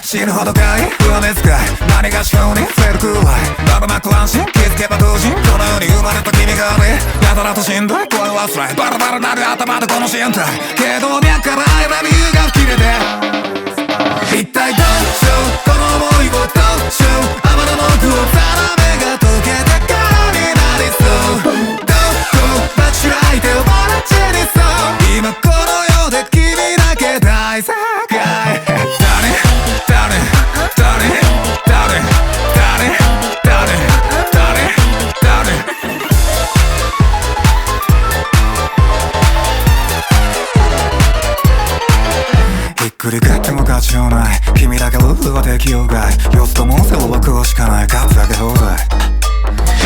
死ぬほどかい不安で使い何が思考に増えるくらいババマク安心気づけば同人この世に生まれた君がねやたらとしんどい声はつらいバラバラなる頭でこの身体けど脈から I love you が吹き出て一体どうしようこの想いをどうしよう天の奥をザラメが溶けてからになりそうどこ間違えて終わらちにそう今この世で君だけ大正解繰り返っても勝ちようない君だけルールは適用外様子ともせを枠をしかない勝つだけ放題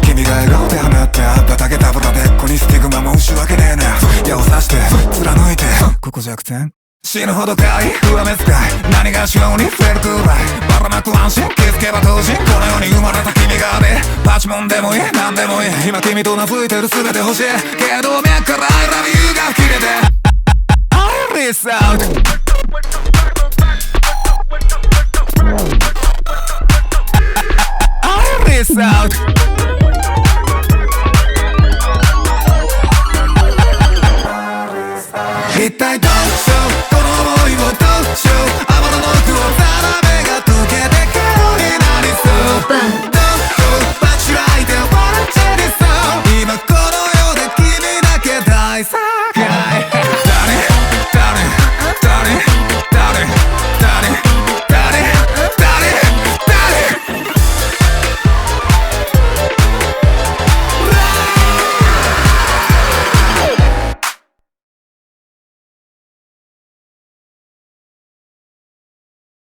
君が笑顔で放ってあっただけたぶたでっこにスティグマもし訳ねえな矢を刺して貫いてここ弱点死ぬほどかい上目遣い何がしように増えるくらいばらまく安心気づけば当時この世に生まれた君がねパチモンでもいい何でもいい今君と名付いてる全て欲しいけど脈から I love you が吹き出て I miss out